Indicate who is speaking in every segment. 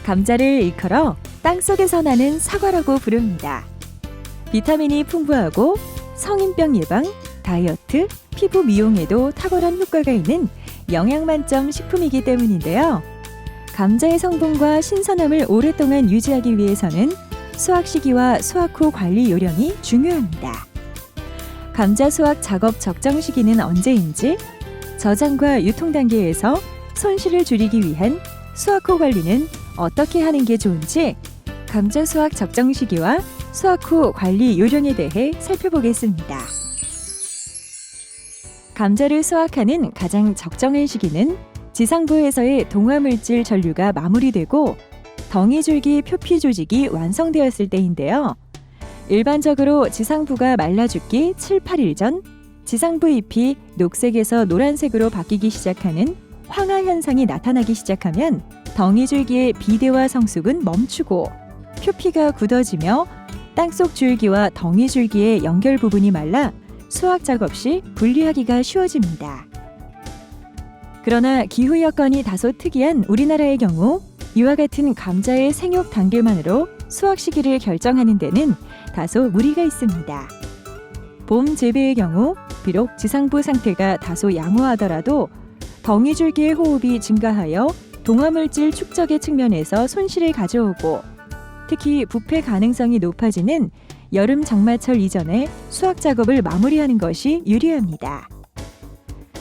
Speaker 1: 감자를 일컬어 땅속에서 나는 사과라고 부릅니다. 비타민이 풍부하고 성인병 예방, 다이어트, 피부 미용에도 탁월한 효과가 있는 영양 만점 식품이기 때문인데요. 감자의 성분과 신선함을 오랫동안 유지하기 위해서는 수확 시기와 수확 후 관리 요령이 중요합니다. 감자 수확 작업 적정 시기는 언제인지, 저장과 유통 단계에서 손실을 줄이기 위한 수확 후 관리는 어떻게 하는 게 좋은지 감자 수확 적정 시기와 수확 후 관리 요령에 대해 살펴보겠습니다. 감자를 수확하는 가장 적정한 시기는 지상부에서의 동화물질 전류가 마무리되고 덩이줄기 표피 조직이 완성되었을 때인데요. 일반적으로 지상부가 말라 죽기 7, 8일 전 지상부 잎이 녹색에서 노란색으로 바뀌기 시작하는 황화 현상이 나타나기 시작하면 덩이줄기의 비대화 성숙은 멈추고 표피가 굳어지며 땅속 줄기와 덩이줄기의 연결 부분이 말라 수확 작업 시 분리하기가 쉬워집니다. 그러나 기후 여건이 다소 특이한 우리나라의 경우 이와 같은 감자의 생육 단계만으로 수확 시기를 결정하는 데는 다소 무리가 있습니다. 봄 재배의 경우 비록 지상부 상태가 다소 양호하더라도 덩이줄기의 호흡이 증가하여 동화물질 축적의 측면에서 손실을 가져오고 특히 부패 가능성이 높아지는 여름 장마철 이전에 수확 작업을 마무리하는 것이 유리합니다.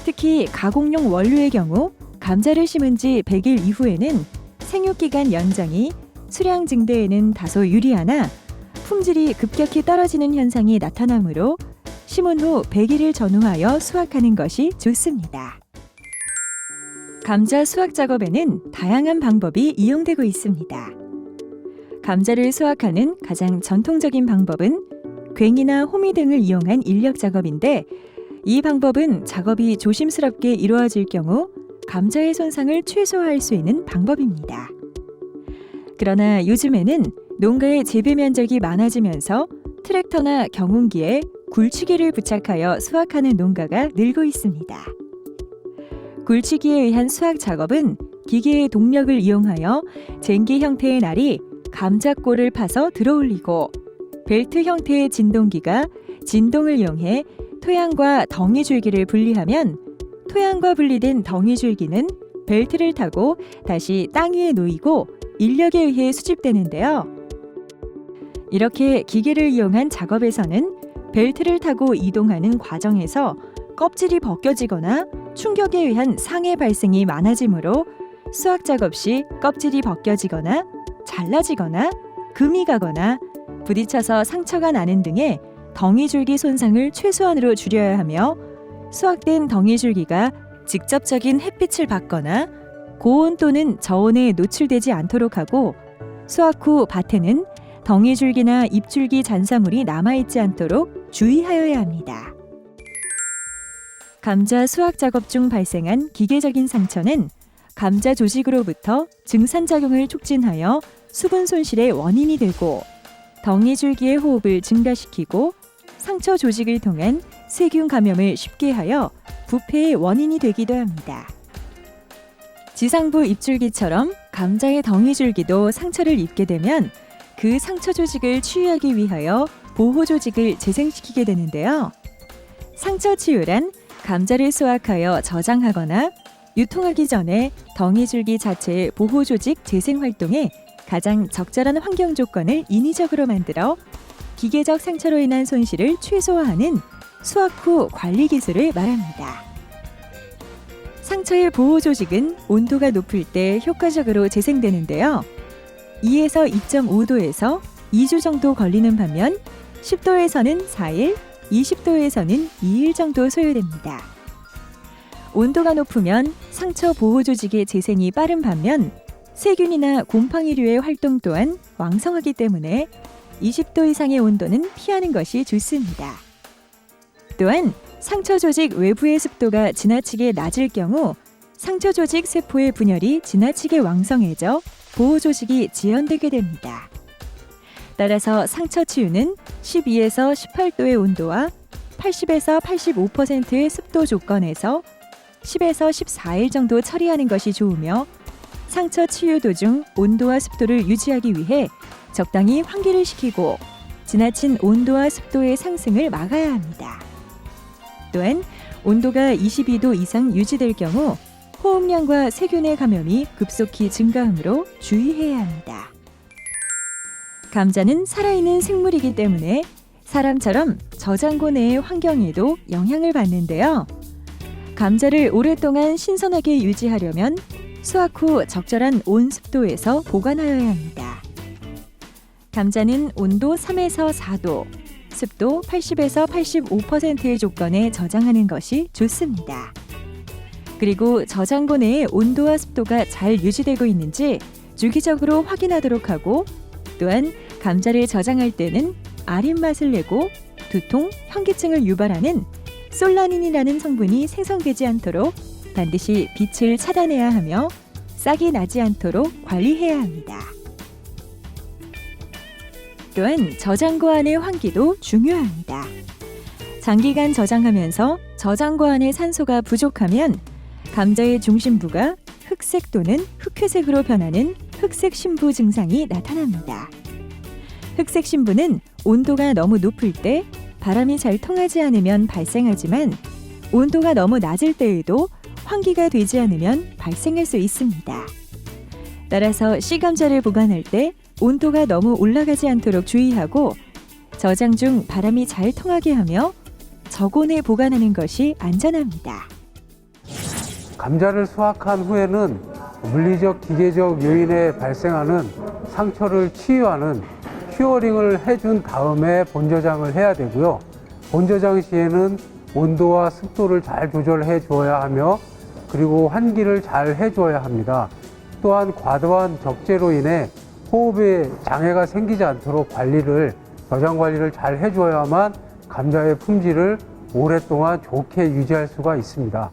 Speaker 1: 특히 가공용 원료의 경우 감자를 심은 지 100일 이후에는 생육기간 연장이 수량 증대에는 다소 유리하나 품질이 급격히 떨어지는 현상이 나타나므로 심은 후 100일을 전후하여 수확하는 것이 좋습니다. 감자 수확 작업에는 다양한 방법이 이용되고 있습니다. 감자를 수확하는 가장 전통적인 방법은 괭이나 호미 등을 이용한 인력 작업인데 이 방법은 작업이 조심스럽게 이루어질 경우 감자의 손상을 최소화할 수 있는 방법입니다. 그러나 요즘에는 농가의 재배 면적이 많아지면서 트랙터나 경운기에 굴치기를 부착하여 수확하는 농가가 늘고 있습니다. 굴치기에 의한 수확 작업은 기계의 동력을 이용하여 쟁기 형태의 날이 감자골을 파서 들어올리고 벨트 형태의 진동기가 진동을 이용해 토양과 덩이줄기를 분리하면 토양과 분리된 덩이줄기는 벨트를 타고 다시 땅 위에 놓이고 인력에 의해 수집되는데요. 이렇게 기계를 이용한 작업에서는 벨트를 타고 이동하는 과정에서 껍질이 벗겨지거나 충격에 의한 상해 발생이 많아지므로 수확 작업 시 껍질이 벗겨지거나 잘라지거나 금이 가거나 부딪혀서 상처가 나는 등의 덩이줄기 손상을 최소한으로 줄여야 하며 수확된 덩이줄기가 직접적인 햇빛을 받거나 고온 또는 저온에 노출되지 않도록 하고 수확 후 밭에는 덩이줄기나 잎줄기 잔사물이 남아있지 않도록 주의하여야 합니다. 감자 수확 작업 중 발생한 기계적인 상처는 감자 조직으로부터 증산작용을 촉진하여 수분 손실의 원인이 되고 덩이줄기의 호흡을 증가시키고 상처 조직을 통한 세균 감염을 쉽게 하여 부패의 원인이 되기도 합니다. 지상부 잎줄기처럼 감자의 덩이줄기도 상처를 입게 되면 그 상처 조직을 치유하기 위하여 보호 조직을 재생시키게 되는데요. 상처 치유란 감자를 수확하여 저장하거나 유통하기 전에 덩이줄기 자체의 보호 조직 재생 활동에 가장 적절한 환경 조건을 인위적으로 만들어 기계적 상처로 인한 손실을 최소화하는 수확 후 관리 기술을 말합니다. 상처의 보호 조직은 온도가 높을 때 효과적으로 재생되는데요. 2에서 2.5도에서 2주 정도 걸리는 반면 10도에서는 4일, 20도에서는 2일 정도 소요됩니다. 온도가 높으면 상처 보호 조직의 재생이 빠른 반면 세균이나 곰팡이류의 활동 또한 왕성하기 때문에 20도 이상의 온도는 피하는 것이 좋습니다. 또한 상처 조직 외부의 습도가 지나치게 낮을 경우 상처 조직 세포의 분열이 지나치게 왕성해져 보호 조직이 지연되게 됩니다. 따라서 상처 치유는 12에서 18도의 온도와 80에서 85%의 습도 조건에서 10에서 14일 정도 처리하는 것이 좋으며 상처 치유 도중 온도와 습도를 유지하기 위해 적당히 환기를 시키고 지나친 온도와 습도의 상승을 막아야 합니다. 또한 온도가 22도 이상 유지될 경우 호흡량과 세균의 감염이 급속히 증가하므로 주의해야 합니다. 감자는 살아있는 생물이기 때문에 사람처럼 저장고 내의 환경에도 영향을 받는데요. 감자를 오랫동안 신선하게 유지하려면 수확 후 적절한 온습도에서 보관하여야 합니다. 감자는 온도 3에서 4도, 습도 80에서 85%의 조건에 저장하는 것이 좋습니다. 그리고 저장고 내의 온도와 습도가 잘 유지되고 있는지 주기적으로 확인하도록 하고, 또한 감자를 저장할 때는 아린 맛을 내고 두통, 현기증을 유발하는 솔라닌이라는 성분이 생성되지 않도록 반드시 빛을 차단해야 하며 싹이 나지 않도록 관리해야 합니다. 또한 저장고 안의 환기도 중요합니다. 장기간 저장하면서 저장고 안의 산소가 부족하면 감자의 중심부가 흑색 또는 흑회색으로 변하는 흑색 신부 증상이 나타납니다. 흑색 신부는 온도가 너무 높을 때 바람이 잘 통하지 않으면 발생하지만 온도가 너무 낮을 때에도 환기가 되지 않으면 발생할 수 있습니다. 따라서 씨감자를 보관할 때 온도가 너무 올라가지 않도록 주의하고 저장 중 바람이 잘 통하게 하며 저온에 보관하는 것이 안전합니다.
Speaker 2: 감자를 수확한 후에는 물리적, 기계적 요인에 발생하는 상처를 치유하는 큐어링을 해준 다음에 본저장을 해야 되고요. 본저장 시에는 온도와 습도를 잘 조절해 주어야 하며 그리고 환기를 잘 해줘야 합니다. 또한 과도한 적재로 인해 호흡에 장애가 생기지 않도록 저장 관리를 잘 해줘야만 감자의 품질을 오랫동안 좋게 유지할 수가 있습니다.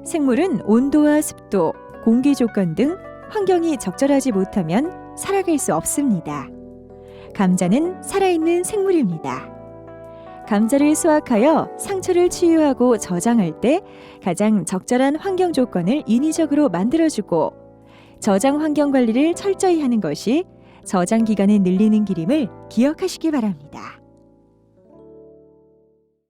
Speaker 1: 생물은 온도와 습도, 공기 조건 등 환경이 적절하지 못하면 살아갈 수 없습니다. 감자는 살아있는 생물입니다. 감자를 수확하여 상처를 치유하고 저장할 때 가장 적절한 환경 조건을 인위적으로 만들어주고 저장 환경 관리를 철저히 하는 것이 저장 기간을 늘리는 길임을 기억하시기 바랍니다.